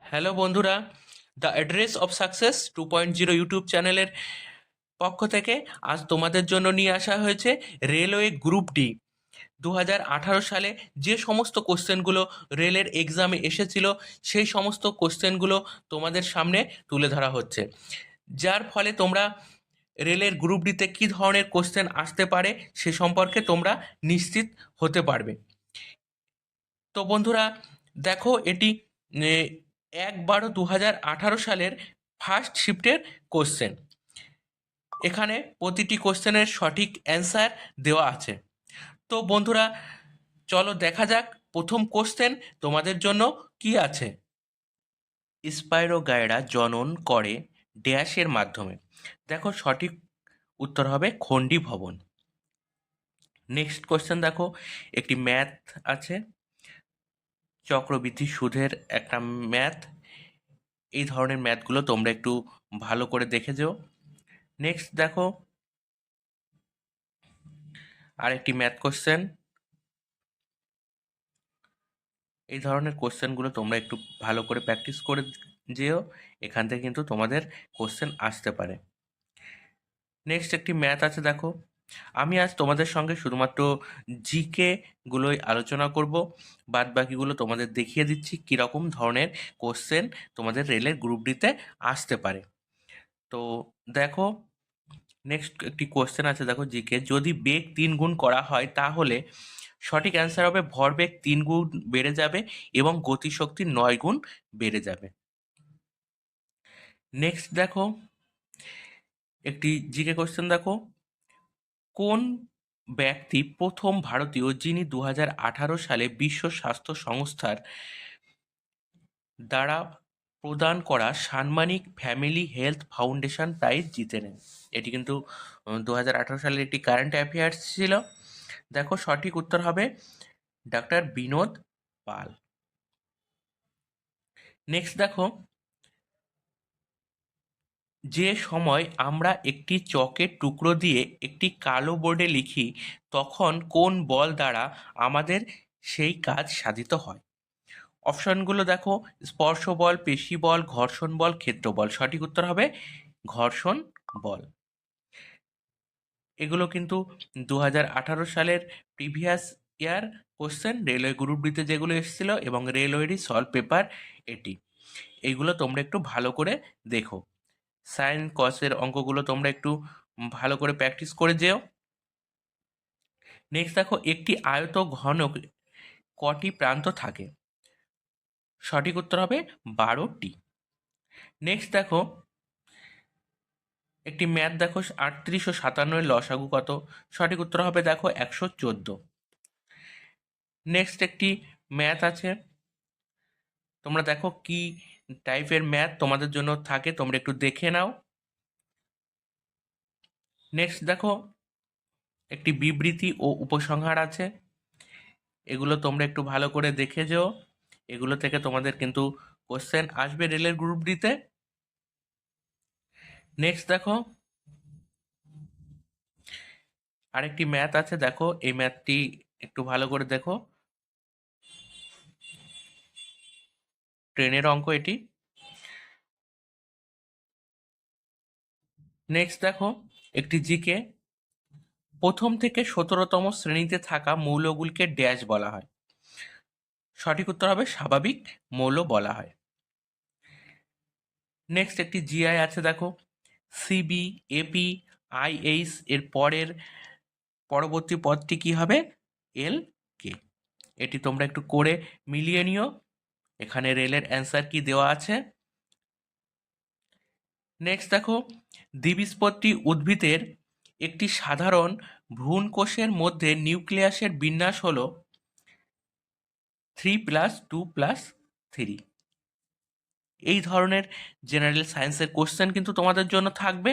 Hello বন্ধুরা, the address of success 2.0 YouTube চ্যানেলের পক্ষ থেকে আজ তোমাদের জন্য নিয়ে আসা হয়েছে রেলওয়ে গ্রুপ ডি 2018 সালে যে সমস্ত কোশ্চেনগুলো রেলের এক্সামে এসেছিল সেই সমস্ত কোশ্চেনগুলো তোমাদের সামনে তুলে ধরা হচ্ছে, যার ফলে তোমরা রেলের গ্রুপ ডিতে কী ধরনের কোশ্চেন আসতে পারে সে সম্পর্কে তোমরা নিশ্চিত হতে পারবে। তো বন্ধুরা, দেখো এটি 1/12/2018 সালের ফার্স্ট শিফটের কোশ্চেন। এখানে প্রতিটি কোশ্চেনের সঠিক অ্যান্সার দেওয়া আছে। তো বন্ধুরা, চলো দেখা যাক প্রথম কোশ্চেন তোমাদের জন্য কি আছে। স্পাইরোগাইরা জনন করে ড্যাশের মাধ্যমে। দেখো সঠিক উত্তর হবে খণ্ডী ভবন। নেক্সট কোশ্চেন দেখো, একটি ম্যাথ আছে, চক্রবৃদ্ধি সুদের একটা ম্যাথ। এই ধরনের ম্যাথগুলো তোমরা একটু ভালো করে দেখে যেও। নেক্সট দেখো আরেকটি ম্যাথ কোশ্চেন। এই ধরনের কোশ্চেনগুলো তোমরা একটু ভালো করে প্র্যাকটিস করে যেও, এখান থেকে কিন্তু তোমাদের কোশ্চেন আসতে পারে। নেক্সট একটি ম্যাথ আছে দেখো। আমি আজ তোমাদের সঙ্গে শুধুমাত্র জিকে গুলোই আলোচনা করব, বাদ বাকিগুলো তোমাদের দেখিয়ে দিচ্ছি কীরকম ধরনের কোশ্চেন তোমাদের রেলের গ্রুপ ডিতে আসতে পারে। তো দেখো নেক্সট একটি কোশ্চেন আছে দেখো, জিকে, যদি বেগ 3 গুণ করা হয় তাহলে সঠিক অ্যান্সার হবে ভরবেগ 3 গুণ বেড়ে যাবে এবং গতিশক্তি 9 গুণ বেড়ে যাবে। নেক্সট দেখো একটি জিকে কোশ্চেন দেখো, কোন ব্যক্তি প্রথম ভারতীয় যিনি 2018 সালে বিশ্ব স্বাস্থ্য সংস্থার দ্বারা প্রদান করা সাম্মানিক ফ্যামিলি হেলথ ফাউন্ডেশন প্রাইজ জিতে নেন? এটি কিন্তু 2018 সালের একটি কারেন্ট অ্যাফেয়ার্স ছিল। দেখো সঠিক উত্তর হবে ডক্টর বিনোদ পাল। নেক্সট দেখো, যে সময় আমরা একটি চকের টুকরো দিয়ে একটি কালো বোর্ডে লিখি তখন কোন বল দ্বারা আমাদের সেই কাজ সাধিত হয়? অপশনগুলো দেখো, স্পর্শ বল, পেশি বল, ঘর্ষণ বল, ক্ষেত্র বল। সঠিক উত্তর হবে ঘর্ষণ বল। এগুলো কিন্তু 2018 সালের previous year question, railway group ডিতে যেগুলো এসেছিল এবং রেলওয়েরই সলভ পেপার এটি। এইগুলো তোমরা একটু ভালো করে দেখো। সাইন কসের অঙ্কগুলো তোমরা একটু ভালো করে প্র্যাকটিস করে যেও। নেক্সট দেখো, একটি আয়ত ঘনক কটি প্রান্ত থাকে? সঠিক উত্তর হবে 12টি। নেক্সট দেখো একটি ম্যাথ দেখো, 38 ও 57 লসাগু কত? সঠিক উত্তর হবে দেখো 114। নেক্সট একটি ম্যাথ আছে, তোমরা দেখো কি টাইপের ম্যাথ তোমাদের জন্য থাকে, তোমরা একটু দেখে নাও। নেক্সট দেখো একটি বিবৃতি ও উপসংহার আছে, এগুলো তোমরা একটু ভালো করে দেখে যেও। এগুলো থেকে তোমাদের কিন্তু কোশ্চেন আসবে রেলের গ্রুপ ডিতে। নেক্সট দেখো আরেকটি ম্যাথ আছে, দেখো এই ম্যাথটি একটু ভালো করে দেখো, ট্রেনের অঙ্ক এটি। নেক্সট দেখো একটি জিকে, প্রথম থেকে 17তম শ্রেণীতে থাকা মৌলগুলিকে ড্যাশ বলা হয়? সঠিক উত্তর হবে স্বাভাবিক মৌল বলা হয়। নেক্সট একটি জিআই আছে দেখো, সিবি, এপি, আইএইচ এর পরবর্তী পদটি কি হবে? এল কে। এটি তোমরা একটু করে মিলিয়ে নিও, এখানে রেলের অ্যান্সার কি দেওয়া আছে। নেক্সট দেখো, দ্বিবীজপত্রী উদ্ভিদের একটি সাধারণ ভ্রূণকোষের মধ্যে নিউক্লিয়াসের বিন্যাস হলো 3+2+3। এই ধরনের জেনারেল সায়েন্সের কোশ্চেন কিন্তু তোমাদের জন্য থাকবে,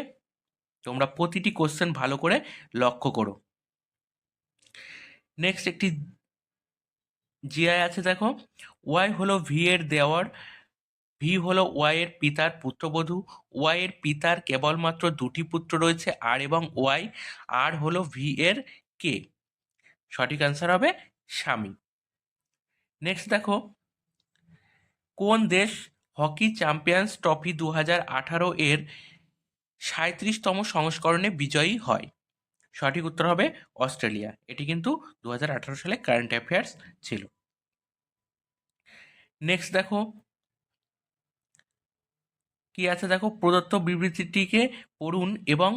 তোমরা প্রতিটি কোশ্চেন ভালো করে লক্ষ্য করো। নেক্সট একটি জিআই আছে দেখো, ওয়াই হলো ভি এর দেওয়ার, ভি হলো ওয়াই এর পিতার পুত্রবধূ, ওয়াই এর পিতার কেবলমাত্র 2টি পুত্র রয়েছে আর এবং ওয়াই, আর হলো ভি এর কে। সঠিক অ্যান্সার হবে স্বামী। নেক্সট দেখো, কোন দেশ হকি চ্যাম্পিয়ন্স ট্রফি 2018 এর 37তম সংস্করণে বিজয়ী হয়? সঠিক উত্তর হবে অস্ট্রেলিয়া। এটি কিন্তু 2018 সালে কারেন্ট অ্যাফেয়ার্স ছিল। নেক্সট দেখো কি আছে, দেখো প্রদত্ত বিবৃতিটিকে পড়ুন এবং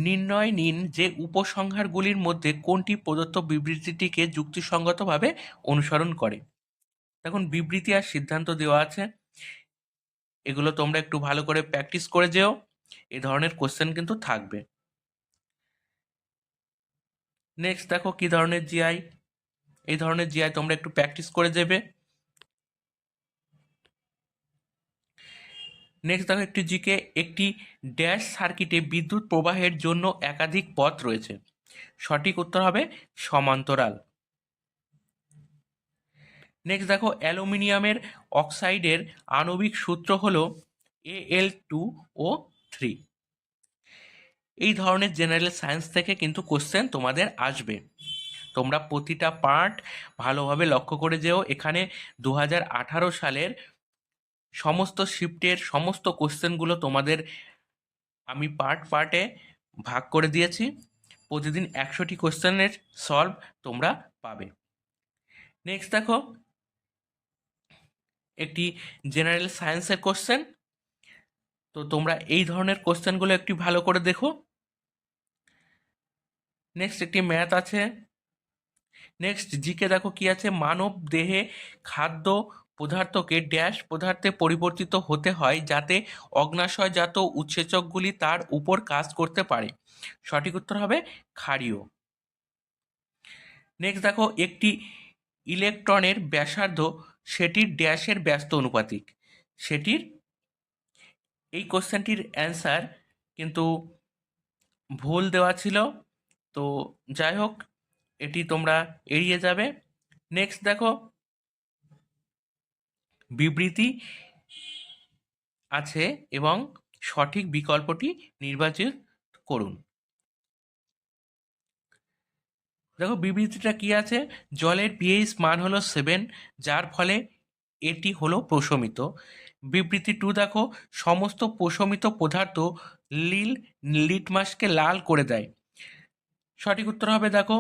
নির্ণয় নিন যে উপসংহারগুলির মধ্যে কোনটি প্রদত্ত বিবৃতিটিকে যুক্তিসঙ্গতভাবে অনুসরণ করে। দেখুন বিবৃতি আর সিদ্ধান্ত দেওয়া আছে, এগুলো তোমরা একটু ভালো করে প্র্যাকটিস করে যেও, এই ধরনের কোশ্চেন কিন্তু থাকবে। নেক্সট দেখো কি ধরনের জিআই, এই ধরনের জিআই তোমরা একটু প্র্যাকটিস করে যাবে। নেক্সট দেখো একটি জিকে, একটি ড্যাশ সার্কিটে বিদ্যুৎ প্রবাহের জন্য একাধিক পথ রয়েছে। সঠিক উত্তর হবে সমান্তরাল। নেক্সট দেখো অ্যালুমিনিয়ামের অক্সাইডের আণবিক সূত্র হলো Al2O3। এই ধরনের জেনারেল সায়েন্স থেকে কিন্তু কোশ্চেন তোমাদের আসবে, তোমরা প্রতিটা পার্ট ভালোভাবে লক্ষ্য করে যেও। এখানে 2018 সালের সমস্ত শিফটের সমস্ত কোশ্চেনগুলো তোমাদের আমি পার্টে ভাগ করে দিয়েছি, প্রতিদিন 100টি কোশ্চেনের সলভ তোমরা পাবে। নেক্সট দেখো একটি জেনারেল সায়েন্সের কোশ্চেন, তো তোমরা এই ধরনের কোশ্চেনগুলো একটু ভালো করে দেখো। নেক্সট একটি ম্যাথ আছে। নেক্সট জিকে দেখো কি আছে, মানব দেহে খাদ্য পদার্থকে ড্যাশ পদার্থে পরিবর্তিত হতে হয় যাতে অগ্ন্যাশয়জাত উৎসেচকগুলি তার উপর কাজ করতে পারে। সঠিক উত্তর হবে ক্ষারীয়। নেক্সট দেখো একটি ইলেকট্রনের ব্যাসার্ধ সেটির ড্যাশের ব্যস্ত অনুপাতিক। সেটির এই কোশ্চেনটির অ্যান্সার কিন্তু ভুল দেওয়া ছিল, তো যাই হোক এটি তোমরা এড়িয়ে যাবে। নেক্সট দেখো বিবৃতি আছে এবং সঠিক বিকল্পটি নির্বাচন করুন। দেখো বিবৃতিটা কি আছে, জলের পিএইচ মান হলো 7, যার ফলে এটি হলো প্রশমিত। বিবৃতি 2 দেখো, সমস্ত প্রশমিত পদার্থ লিটমাসকে লাল করে দেয়। সঠিক উত্তর হবে দেখো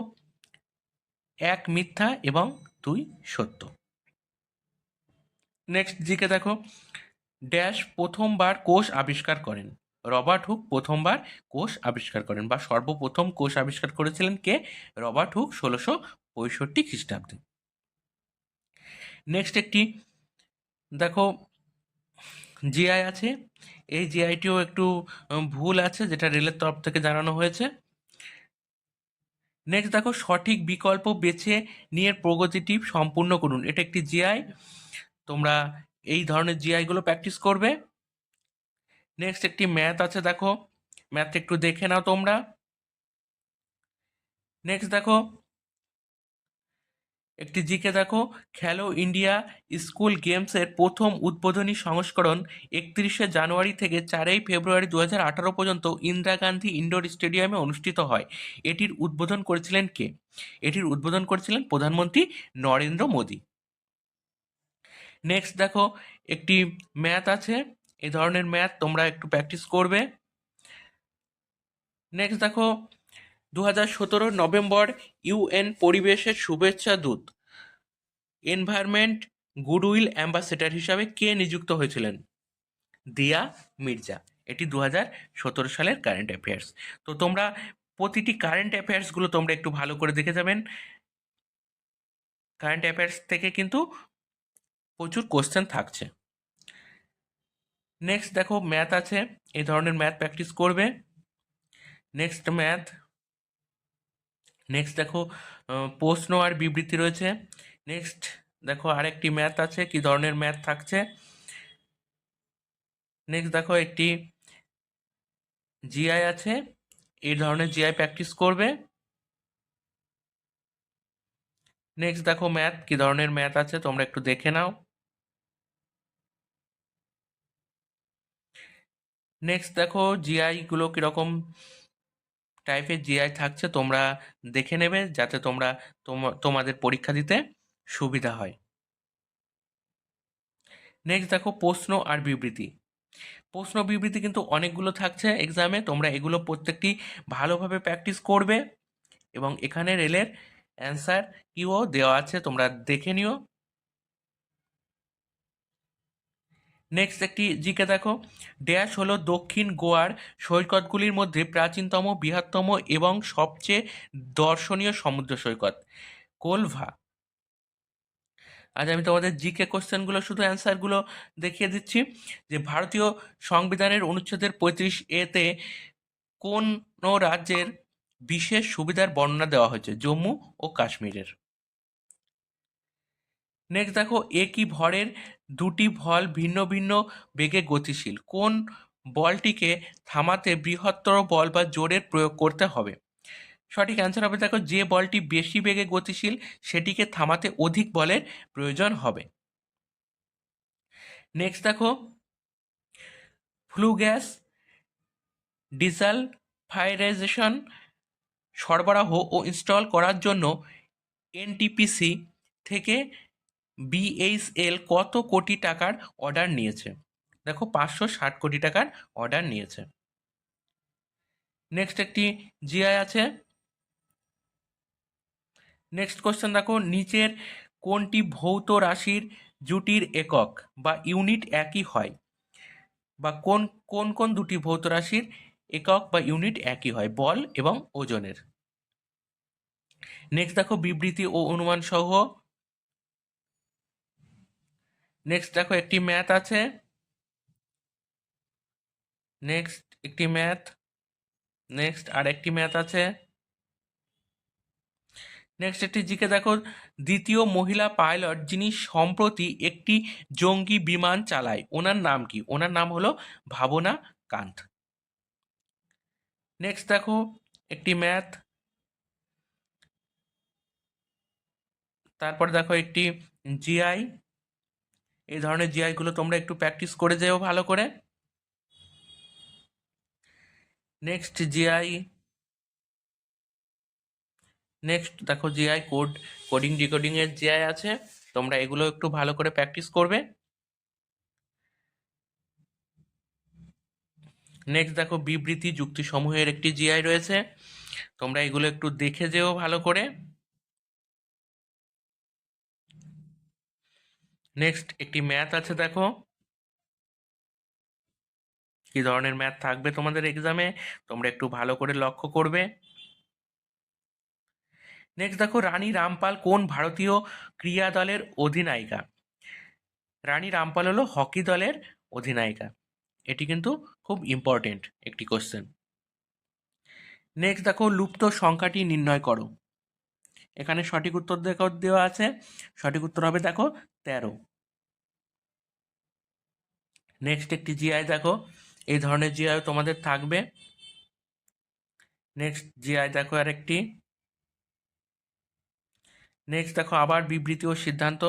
1 মিথ্যা এবং 2 সত্য। নেক্সট জিকে দেখো, ড্যাশ প্রথমবার কোষ আবিষ্কার করেন। রবার্ট হুক প্রথমবার কোষ আবিষ্কার করেন, বা সর্বপ্রথম কোষ আবিষ্কার করেছিলেন কে? রবার্ট হুক 1665 খ্রিস্টাব্দে। নেক্সট একটি দেখো জিআই আছে, এই জিআইটিও একটু ভুল আছে, যেটা রেলের তরফ থেকে জানানো হয়েছে। নেক্সট দেখো সঠিক বিকল্প বেছে নিয়ে প্রগতিটি সম্পূর্ণ করুন। এটা একটি জিআই, তোমরা এই ধরনের জিআইগুলো প্র্যাকটিস করবে। নেক্সট একটি ম্যাথ আছে, দেখো ম্যাথটা একটু দেখে নাও তোমরা। নেক্সট দেখো একটি জিকে দেখো, খেলো ইন্ডিয়া স্কুল গেমসের প্রথম উদ্বোধনী সংস্করণ 31শে জানুয়ারি থেকে 4ই ফেব্রুয়ারি 2018 পর্যন্ত ইন্দিরা গান্ধী ইনডোর স্টেডিয়ামে অনুষ্ঠিত হয়। এটির উদ্বোধন করেছিলেন কে? এটির উদ্বোধন করেছিলেন প্রধানমন্ত্রী নরেন্দ্র মোদী। নেক্সট দেখো একটি ম্যাথ আছে, এই ধরনের ম্যাথ তোমরা একটু প্র্যাকটিস করবে। নেক্সট দেখো 2017 নভেম্বর ইউএন পরিবেশের শুভেচ্ছা দূত এনভায়রনমেন্ট গুডউইল অ্যাম্বাসেডর হিসাবে কে নিযুক্ত হয়েছিলেন? দিয়া মির্জা। এটি 2017 সালের কারেন্ট অ্যাফেয়ার্স। তো তোমরা প্রতিটি কারেন্ট অ্যাফেয়ার্সগুলো তোমরা একটু ভালো করে দেখে যাবেন, কারেন্ট অ্যাফেয়ার্স থেকে কিন্তু প্রচুর কোশ্চেন থাকছে। নেক্সট দেখো ম্যাথ আছে, এই ধরনের ম্যাথ প্র্যাকটিস করবে। নেক্সট ম্যাথ, নেক্সট দেখো প্রশ্ন আর বিবৃতি রয়েছে। নেক্সট দেখো আরেকটি ম্যাথ আছে, কি ধরনের ম্যাথ থাকছে। নেক্সট দেখো একটি জিআই আছে, এই ধরনের জিআই প্র্যাকটিস করবে। নেক্সট দেখো ম্যাথ, কি ধরনের ম্যাথ আছে তোমরা একটু দেখে নাও। নেক্সট দেখো জিআই গুলো কিরকম টাইপের জিআই থাকছে তোমরা দেখে নেবে, যাতে তোমরা তোমাদের পরীক্ষা দিতে সুবিধা হয়। নেক্সট দেখো প্রশ্ন আর বিবৃতি। প্রশ্ন বিবৃতি কিন্তু অনেকগুলো থাকছে এক্সামে, তোমরা এগুলো প্রত্যেকটি ভালোভাবে প্র্যাকটিস করবে এবং এখানে রেলের অ্যান্সার কিও দেওয়া আছে, তোমরা দেখে নিও। নেক্সট একটি জিকে দেখো, ড্যাশ হলো দক্ষিণ গোয়ার সৈকতগুলির মধ্যে প্রাচীনতম, বৃহত্তম এবং সবচেয়ে দর্শনীয় সমুদ্র সৈকত? কোলভা। আজ আমি তোমাদের জিকে কোশ্চেনগুলো শুধু অ্যান্সারগুলো দেখিয়ে দিচ্ছি। যে ভারতীয় সংবিধানের অনুচ্ছেদের 35A-তে কোন রাজ্যের বিশেষ সুবিধার বর্ণনা দেওয়া হয়েছে? জম্মু ও কাশ্মীরের। নেক্সট দেখো, একই ভরের দুটি বল ভিন্ন ভিন্ন বেগে গতিশীল, কোন বলটিকে থামাতে বৃহত্তর বল বা জোরের প্রয়োগ করতে হবে? সঠিক অ্যান্সার হবে দেখো, যে বলটি বেশি বেগে গতিশীল সেটিকে থামাতে অধিক বলের প্রয়োজন হবে। নেক্সট দেখো, ফ্লু গ্যাস ডিসালফাইরাইজেশন সরবরাহ ও ইনস্টল করার জন্য এনটিপিসি থেকে বিএইচএল কত কোটি টাকার অর্ডার নিয়েছে? দেখো 560 কোটি টাকার অর্ডার নিয়েছে। নেক্সট একটি জিআই আছে। নেক্সট কোশ্চেন দেখো, নিচের কোনটি ভৌত রাশির জুটির একক বা ইউনিট একই হয়? বা কোন কোন কোন দুটি ভৌত রাশির একক বা ইউনিট একই হয় বল এবং ওজনের? নেক্সট দেখো, বিবৃতি ও অনুমান সহ। নেক্সট দেখো, একটি ম্যাথ আছে। নেক্সট একটি ম্যাথ। নেক্সট আর একটি ম্যাথ আছে। নেক্সট একটি জিকে দেখো, দ্বিতীয় মহিলা পাইলট যিনি সম্প্রতি একটি জঙ্গি বিমান চালায় ওনার নাম কি? ওনার নাম হলো ভাবনা কান্ত। নেক্সট দেখো, একটি ম্যাথ। তারপর দেখো একটি জিআই। এই ধরনের জিআইগুলো তোমরা একটু প্র্যাকটিস করে যেও ভালো করে। Next GI. নেক্সট দেখো জিআই কোডিং ডিকোডিং এর জিআই আছে, তোমরা এগুলো একটু ভালো করে প্র্যাকটিস করবে। নেক্সট দেখো, বিবৃতি যুক্তি সমূহের একটি জিআই রয়েছে, তোমরা এগুলো একটু দেখে যেও ভালো করে। নেক্সট একটি ম্যাথ আছে, দেখো কি ধরনের ম্যাথ থাকবে তোমাদের এক্সামে, তোমরা একটু ভালো করে লক্ষ্য করবে। নেক্সট দেখো, রানী রামপাল কোন ভারতীয় ক্রীড়া দলের অধিনায়িকা? রানী রামপাল হলো হকি দলের অধিনায়িকা। এটি কিন্তু খুব ইম্পর্টেন্ট একটি কোশ্চেন। নেক্সট দেখো, লুপ্ত সংখ্যাটি নির্ণয় করো। এখানে সঠিক উত্তর দেখো দেওয়া আছে, সঠিক উত্তর হবে দেখো 13। নেক্সট একটি জিআই দেখো, এই ধরনের জিআই তোমাদের থাকবে। নেক্সট জিআই দেখো আর একটি। নেক্সট দেখো, আবার বিবৃতি ও সিদ্ধান্ত।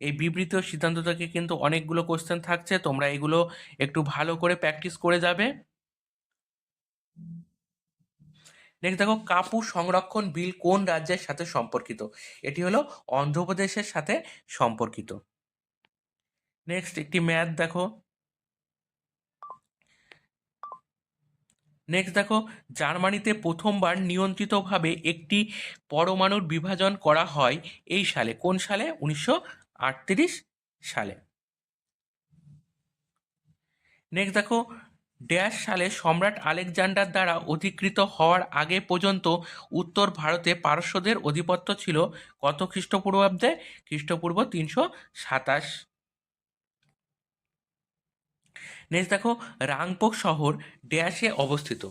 এই বিবৃতি ও সিদ্ধান্ত থেকে কিন্তু অনেকগুলো কোশ্চেন থাকছে, তোমরা এগুলো একটু ভালো করে প্র্যাকটিস করে যাবে। নেক্সট দেখো, কাপুর সংরক্ষণ বিল কোন রাজ্যের সাথে সম্পর্কিত? এটি হলো অন্ধ্রপ্রদেশের সাথে সম্পর্কিত। নেক্সট একটি ম্যাথ দেখো। নেক্সট দেখো, জার্মানিতে প্রথমবার নিয়ন্ত্রিতভাবে একটি পরমাণুর বিভাজন করা হয় এই সালে, কোন সালে? 1938 সালে। নেক্সট দেখো, ড্যাশ সালে সম্রাট আলেকজান্ডার দ্বারা অধিকৃত হওয়ার আগে পর্যন্ত উত্তর ভারতে পারস্যদের আধিপত্য ছিল কত খ্রিস্টপূর্বাব্দে? খ্রিস্টপূর্ব 327। নেক্সট দেখো, রাংপোক শহর ড্যাশে অবস্থিত?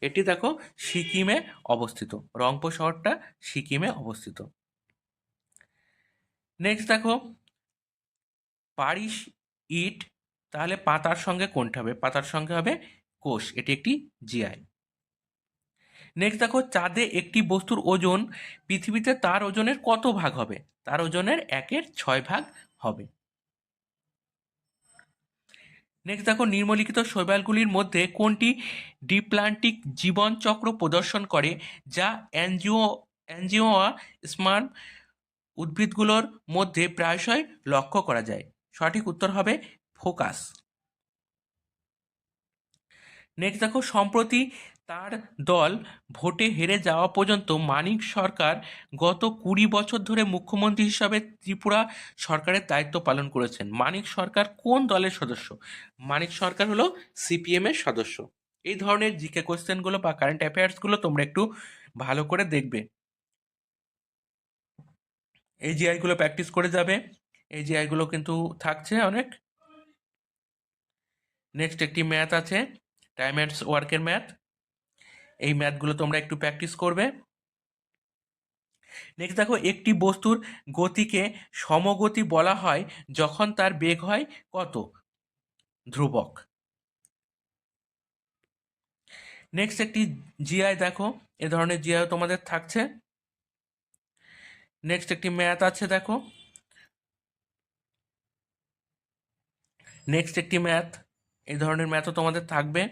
এটি দেখো সিকিমে অবস্থিত, রংপো শহরটা সিকিমে অবস্থিত। নেক্সট দেখো, পারিস ইট, তাহলে পাতার সঙ্গে কোনটা হবে? পাতার সঙ্গে হবে কোষ, এটি একটি জিআই। নেক্সট দেখো, চাঁদে একটি বস্তুর ওজন পৃথিবীতে তার ওজনের কত ভাগ হবে? তার ওজনের 1/6 ভাগ হবে। নেক্সট দেখো, নিম্নলিখিত শৈবালগুলির মধ্যে কোনটি ডিপ্লান্টিক জীবনচক্র প্রদর্শন করে যা অ্যাঞ্জিওস্পার্ম উদ্ভিদগুলোর মধ্যে প্রায়শই লক্ষ্য করা যায়? সঠিক উত্তর হবে ফোকাস। নেক্সট দেখো, সম্প্রতি তার দল ভোটে হেরে যাওয়া পর্যন্ত মানিক সরকার গত 20 বছর ধরে মুখ্যমন্ত্রী হিসাবে ত্রিপুরা সরকারের দায়িত্ব পালন করেছেন। মানিক সরকার কোন দলের সদস্য? মানিক সরকার হলো সিপিএম এর সদস্য। এই ধরনের জিকে কোশ্চেনগুলো বা কারেন্ট অ্যাফেয়ার্সগুলো তোমরা একটু ভালো করে দেখবে, এই জিআইগুলো প্র্যাকটিস করে যাবে। এই জিআইগুলো কিন্তু থাকছে অনেক। নেক্সট একটি ম্যাথ আছে, টাইম অ্যান্ড ওয়ার্কের ম্যাথ। এই ম্যাথগুলো তোমরা একটু প্র্যাকটিস করবে। নেক্সট দেখো, একটি বস্তুর গতিকে সমগতি বলা হয় যখন তার বেগ হয় কত? ধ্রুবক। নেক্সট একটি জিআই দেখো, এ ধরনের জিআই তোমাদের থাকছে। নেক্সট একটি ম্যাথ আছে দেখো, নেক্সট একটি ম্যাথ, এই ধরনের ম্যাথও তোমাদের থাকবে।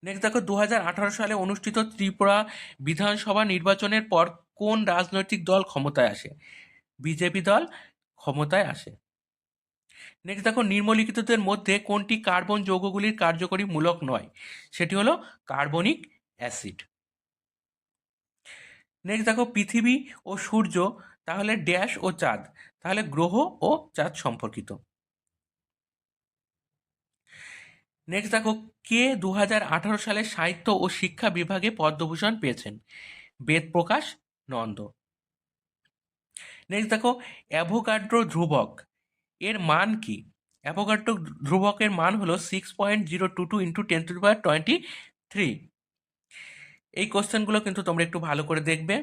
নেক্সট দেখো, 2018 সালে অনুষ্ঠিত ত্রিপুরা বিধানসভা নির্বাচনের পর কোন রাজনৈতিক দল ক্ষমতায় আসে? বিজেপি দল ক্ষমতায় আসে। নেক্সট দেখো, নিম্নলিখিতদের মধ্যে কোনটি কার্বন যৌগগুলির কার্যকরী মূলক নয়? সেটি হলো কার্বনিক অ্যাসিড। নেক্সট দেখো, পৃথিবী ও সূর্য তাহলে ড্যাশ ও চাঁদ, তাহলে গ্রহ ও চাঁদ সম্পর্কিত। নেক্সট দেখো, কে 2018 সালে সাহিত্য ও শিক্ষা বিভাগে পদ্মভূষণ পেয়েছেন? বেদপ্রকাশ নন্দ। নেক্সট দেখো, অ্যাভোগাড্রো ধ্রুবক এর মান কি? অ্যাভোগাড্রো ধ্রুবকের মান হলো 6.022 ইন্টু 10⁻23। এই কোশ্চেনগুলো কিন্তু তোমরা একটু ভালো করে দেখবে।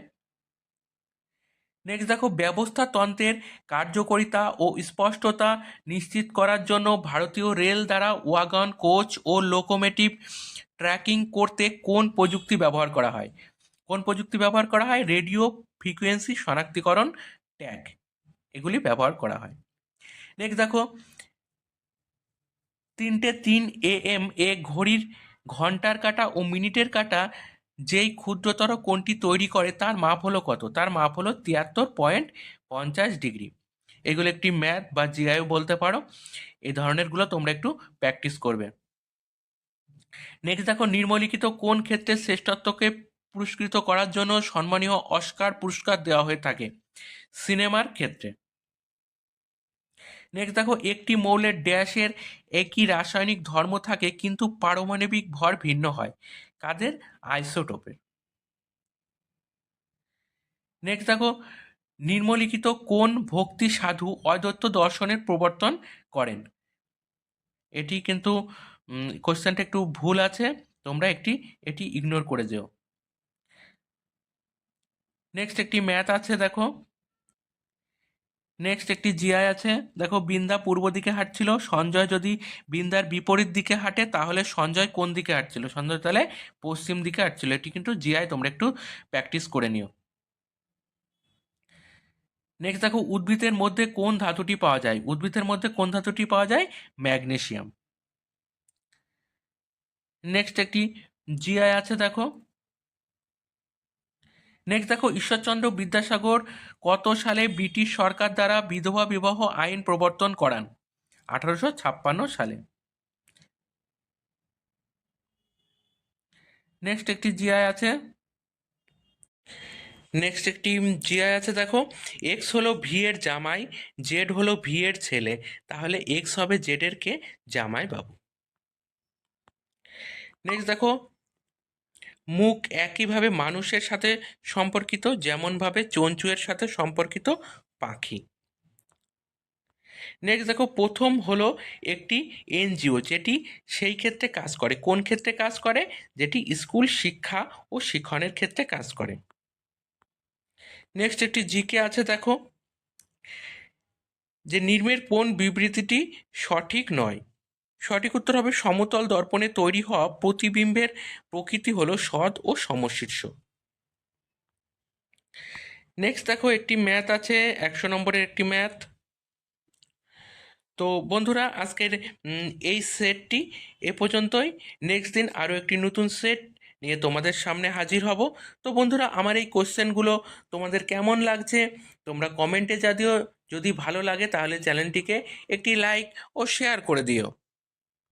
নেক্সট দেখো, ব্যবস্থাতন্ত্রের কার্যকারিতা ও স্পষ্টতা নিশ্চিত করার জন্য ভারতীয় রেল দ্বারা ওয়াগন, কোচ ও লোকোমোটিভ ট্র্যাকিং করতে কোন প্রযুক্তি ব্যবহার করা হয়? কোন প্রযুক্তি ব্যবহার করা হয়? রেডিও ফ্রিকোয়েন্সি শনাক্তিকরণ ট্যাগ, এগুলি ব্যবহার করা হয়। নেক্সট দেখো, 3:03 AM এ ঘড়ির ঘন্টার কাঁটা ও মিনিটের কাঁটা যেই ক্ষুদ্রতর কোণটি তৈরি করে তার মাপ হলো কত? তার মাপ হলো 73.50 ডিগ্রি। এগুলো একটি ম্যাথ বা জিআইও বলতে পারো। এই ধরনেরগুলো তোমরা একটু প্র্যাকটিস করবে। নেক্সট দেখো, নিম্নলিখিত কোন ক্ষেত্রে শ্রেষ্ঠত্বকে পুরস্কৃত করার জন্য সম্মানীয় অস্কার পুরস্কার দেওয়া হয়ে থাকে? সিনেমার ক্ষেত্রে। নেক্সট দেখো, একটি মৌলের ড্যাশের একই রাসায়নিক ধর্ম থাকে কিন্তু পারমাণবিক ভর ভিন্ন হয়, কাদের? আইসোটোপের। নেক্সট দেখো, নিম্নলিখিত কোন ভক্তি সাধু অদ্বৈত দর্শনের প্রবর্তন করেন? এটি কিন্তু কোশ্চেনটা একটু ভুল আছে, তোমরা এটি ইগনোর করে যেও। নেক্সট একটি ম্যাথ আছে দেখো, নেক্সট একটি জিআই আছে দেখো, বৃন্দা পূর্ব দিকে হাঁটছিল, সঞ্জয় যদি বৃন্দার বিপরীত দিকে হাঁটে তাহলে সঞ্জয় কোন দিকে হাঁটছিল? সঞ্জয় তাহলে পশ্চিম দিকে হাঁটছিল। এটি কিন্তু জিআই, তোমরা একটু প্র্যাকটিস করে নিও। নেক্সট দেখো, উদ্ভিদের মধ্যে কোন ধাতুটি পাওয়া যায়? উদ্ভিদের মধ্যে কোন ধাতুটি পাওয়া যায়? ম্যাগনেসিয়াম। নেক্সট একটি জিআই আছে দেখো, নেক্সট দেখো, ঈশ্বরচন্দ্র বিদ্যাসাগর কত সালে ব্রিটিশ সরকার দ্বারা বিধবা বিবাহ আইন প্রবর্তন করান? 1856 সালে। নেক্সট একটি জিআই আছে, নেক্সট একটি জিআই আছে দেখো, এক্স হলো ভি এর জামাই, জেড হলো ভি এর ছেলে, তাহলে এক্স হবে জেড এর কে? জামাই বাবু। নেক্সট দেখো, মুখ একইভাবে মানুষের সাথে সম্পর্কিত যেমনভাবে চঞ্চুয়ের সাথে সম্পর্কিত পাখি। নেক্সট দেখো, প্রথম হলো একটি এনজিও যেটি সেই ক্ষেত্রে কাজ করে, কোন ক্ষেত্রে কাজ করে? যেটি স্কুল শিক্ষা ও শিক্ষণের ক্ষেত্রে কাজ করে। নেক্সট একটি জিকে আছে দেখো, যে নিম্নের কোন বিবৃতিটি সঠিক নয়? সঠিক উত্তর হবে সমতল দর্পণে তৈরি হওয়া প্রতিবিম্বের প্রকৃতি হলো সৎ ও সমশীর্ষ। নেক্সট দেখো, একটি ম্যাথ আছে, 100 নম্বরের একটি ম্যাথ। তো বন্ধুরা, আজকের এই সেটটি এ পর্যন্তই। নেক্সট দিন আরও একটি নতুন সেট নিয়ে তোমাদের সামনে হাজির হব। তো বন্ধুরা, আমার এই কোশ্চেনগুলো তোমাদের কেমন লাগছে তোমরা কমেন্টে জানিও। যদি ভালো লাগে তাহলে চ্যানেলটিকে একটি লাইক ও শেয়ার করে দিও।